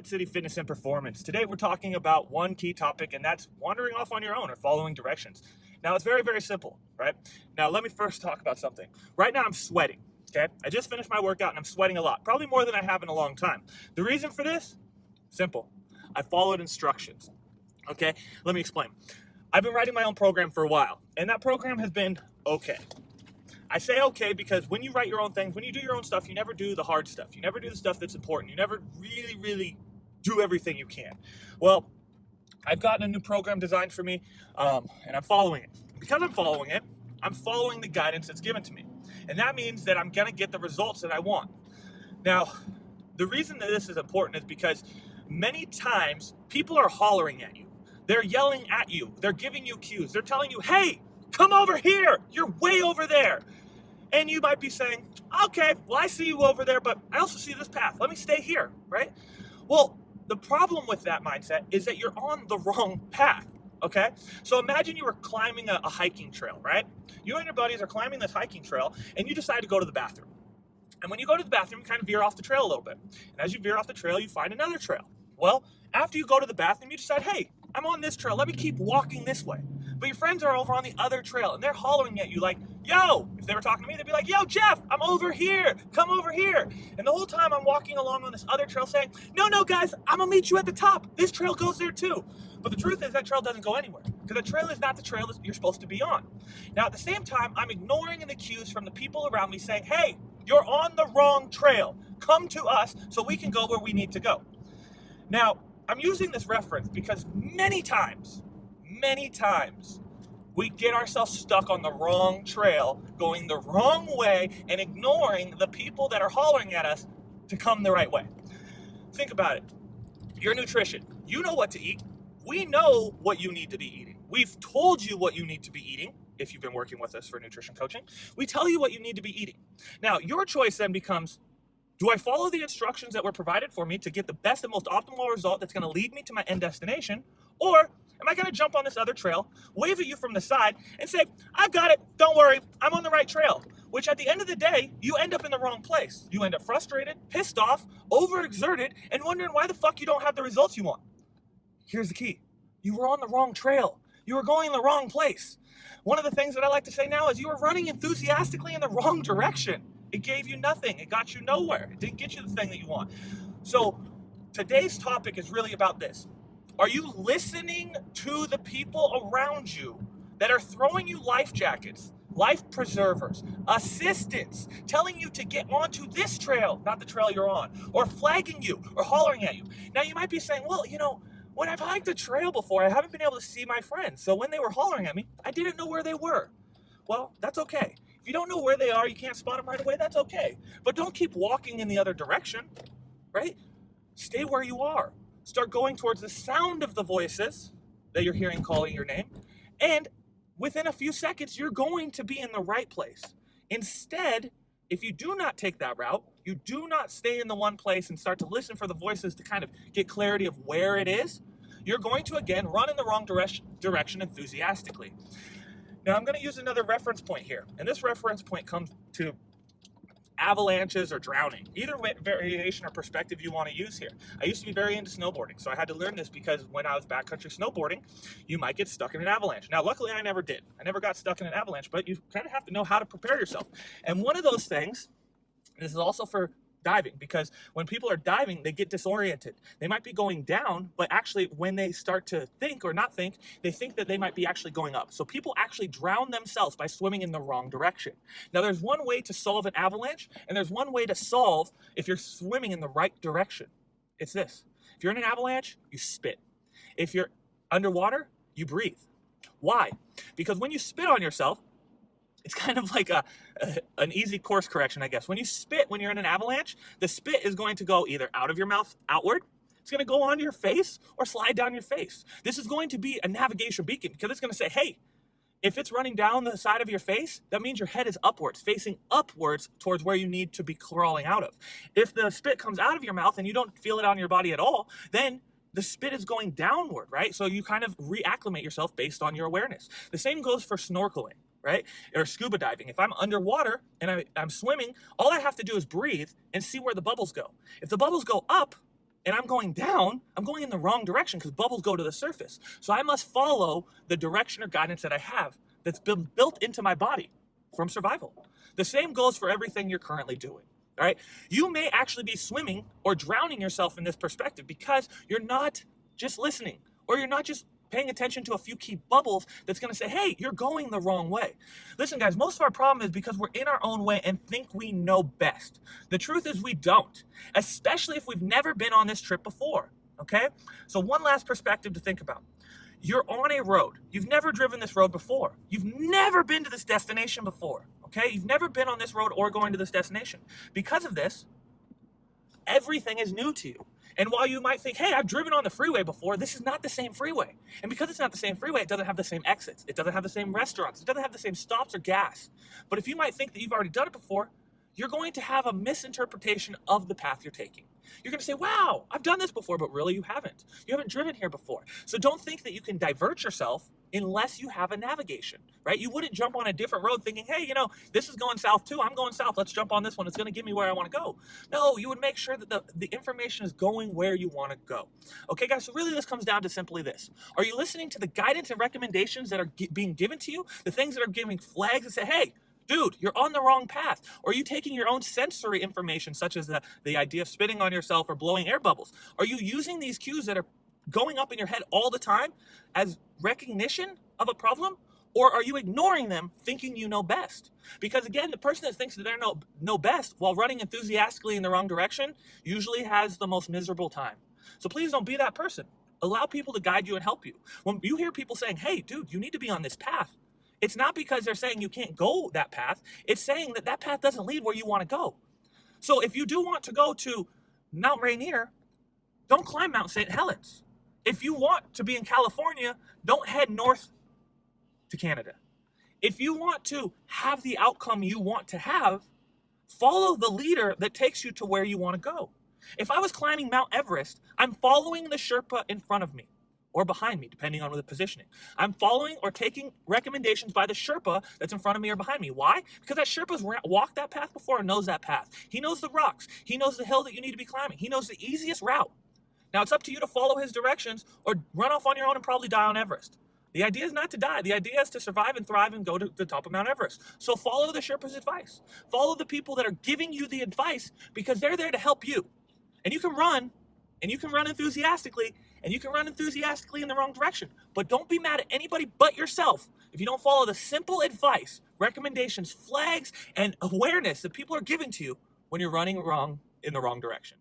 City Fitness and Performance. Today we're talking about one key topic, and that's wandering off on your own or following directions. Now it's very, very simple, right? Now let me first talk about something. Right now I'm sweating, okay? I just finished my workout and I'm sweating a lot, probably more than I have in a long time. The reason for this? Simple. I followed instructions, okay? Let me explain. I've been writing my own program for a while, and that program has been okay. I say okay because when you write your own things, when you do your own stuff, you never do the hard stuff. You never do the stuff that's important. You never really do everything you can. Well, I've gotten a new program designed for me, and I'm following it. Because I'm following it, I'm following the guidance that's given to me. And that means that I'm going to get the results that I want. Now, the reason that this is important is because many times people are hollering at you. They're yelling at you. They're giving you cues. They're telling you, hey, come over here. You're way over there. And you might be saying, okay, well, I see you over there, but I also see this path. Let me stay here, right? Well, the problem with that mindset is that you're on the wrong path, okay? So imagine you were climbing a hiking trail, right? You and your buddies are climbing this hiking trail, and you decide to go to the bathroom. And when you go to the bathroom, you kind of veer off the trail a little bit. And as you veer off the trail, you find another trail. Well, after you go to the bathroom, you decide, hey, I'm on this trail. Let me keep walking this way. But your friends are over on the other trail, and they're hollering at you like, yo, if they were talking to me, they'd be like, yo, Jeff, I'm over here. Come over here. And the whole time I'm walking along on this other trail saying, no, guys, I'm going to meet you at the top. This trail goes there too. But the truth is that trail doesn't go anywhere because the trail is not the trail that you're supposed to be on. Now, at the same time, I'm ignoring the cues from the people around me saying, hey, you're on the wrong trail. Come to us so we can go where we need to go. Now, I'm using this reference because many times, we get ourselves stuck on the wrong trail, going the wrong way, and ignoring the people that are hollering at us to come the right way. Think about it. Your nutrition. You know what to eat. We know what you need to be eating. We've told you what you need to be eating. If you've been working with us for nutrition coaching, we tell you what you need to be eating. Now, your choice then becomes, do I follow the instructions that were provided for me to get the best and most optimal result that's going to lead me to my end destination? Or am I going to jump on this other trail, wave at you from the side, and say, I've got it, don't worry, I'm on the right trail? Which at the end of the day, you end up in the wrong place. You end up frustrated, pissed off, overexerted, and wondering why the fuck you don't have the results you want. Here's the key. You were on the wrong trail. You were going in the wrong place. One of the things that I like to say now is you were running enthusiastically in the wrong direction. It gave you nothing. It got you nowhere. It didn't get you the thing that you want. So today's topic is really about this. Are you listening to the people around you that are throwing you life jackets, life preservers, assistants, telling you to get onto this trail, not the trail you're on, or flagging you or hollering at you? Now you might be saying, well, when I've hiked a trail before, I haven't been able to see my friends. So when they were hollering at me, I didn't know where they were. Well, that's okay. If you don't know where they are, you can't spot them right away, that's okay. But don't keep walking in the other direction, right? Stay where you are. Start going towards the sound of the voices that you're hearing calling your name. And within a few seconds, you're going to be in the right place. Instead, if you do not take that route, you do not stay in the one place and start to listen for the voices to kind of get clarity of where it is, you're going to, again, run in the wrong direction enthusiastically. Now, I'm going to use another reference point here, and this reference point comes to avalanches or drowning, either variation or perspective you want to use here. I used to be very into snowboarding, so I had to learn this because when I was backcountry snowboarding, you might get stuck in an avalanche. Now, luckily, I never did. I never got stuck in an avalanche, but you kind of have to know how to prepare yourself. And one of those things, this is also for diving, because when people are diving, they get disoriented. They might be going down, but actually when they start to think or not think, they think that they might be actually going up. So people actually drown themselves by swimming in the wrong direction. Now there's one way to solve an avalanche, and there's one way to solve if you're swimming in the right direction. It's this. If you're in an avalanche, you spit. If you're underwater, you breathe. Why? Because when you spit on yourself, it's kind of like an easy course correction, I guess. When you spit, when you're in an avalanche, the spit is going to go either out of your mouth outward, it's going to go onto your face, or slide down your face. This is going to be a navigation beacon because it's going to say, hey, if it's running down the side of your face, that means your head is upwards, facing upwards towards where you need to be crawling out of. If the spit comes out of your mouth and you don't feel it on your body at all, then the spit is going downward, right? So you kind of reacclimate yourself based on your awareness. The same goes for snorkeling, right? Or scuba diving. If I'm underwater and I'm swimming, all I have to do is breathe and see where the bubbles go. If the bubbles go up and I'm going down, I'm going in the wrong direction because bubbles go to the surface. So I must follow the direction or guidance that I have that's been built into my body from survival. The same goes for everything you're currently doing. All right. You may actually be swimming or drowning yourself in this perspective because you're not just listening, or you're not just paying attention to a few key bubbles that's going to say, hey, you're going the wrong way. Listen, guys, most of our problem is because we're in our own way and think we know best. The truth is we don't, especially if we've never been on this trip before. Okay. So one last perspective to think about. You're on a road. You've never driven this road before. You've never been to this destination before. Okay? You've never been on this road or going to this destination. Because of this, everything is new to you. And while you might think, hey, I've driven on the freeway before, this is not the same freeway. And because it's not the same freeway, it doesn't have the same exits. It doesn't have the same restaurants. It doesn't have the same stops or gas. But if you might think that you've already done it before, you're going to have a misinterpretation of the path you're taking. You're going to say, wow, I've done this before, but really you haven't. You haven't driven here before. So don't think that you can divert yourself unless you have a navigation, right? You wouldn't jump on a different road thinking, hey, you know, this is going south too. I'm going south. Let's jump on this one. It's going to get me where I want to go. No, you would make sure that the information is going where you want to go. Okay, guys, so really this comes down to simply this. Are you listening to the guidance and recommendations that are being given to you? The things that are giving flags that say, hey, dude, you're on the wrong path. Or are you taking your own sensory information, such as the idea of spitting on yourself or blowing air bubbles? Are you using these cues that are going up in your head all the time as recognition of a problem? Or are you ignoring them, thinking you know best? Because again, the person that thinks that they know best while running enthusiastically in the wrong direction usually has the most miserable time. So please don't be that person. Allow people to guide you and help you. When you hear people saying, hey, dude, you need to be on this path, it's not because they're saying you can't go that path. It's saying that that path doesn't lead where you want to go. So if you do want to go to Mount Rainier, don't climb Mount St. Helens. If you want to be in California, don't head north to Canada. If you want to have the outcome you want to have, follow the leader that takes you to where you want to go. If I was climbing Mount Everest, I'm following the Sherpa in front of me, or behind me, depending on the positioning. I'm following or taking recommendations by the Sherpa that's in front of me or behind me. Why? Because that Sherpa's walked that path before and knows that path. He knows the rocks. He knows the hill that you need to be climbing. He knows the easiest route. Now, it's up to you to follow his directions or run off on your own and probably die on Everest. The idea is not to die. The idea is to survive and thrive and go to the top of Mount Everest. So follow the Sherpa's advice. Follow the people that are giving you the advice because they're there to help you. And you can run, and you can run enthusiastically, and you can run enthusiastically in the wrong direction. But don't be mad at anybody but yourself if you don't follow the simple advice, recommendations, flags, and awareness that people are giving to you when you're running wrong in the wrong direction.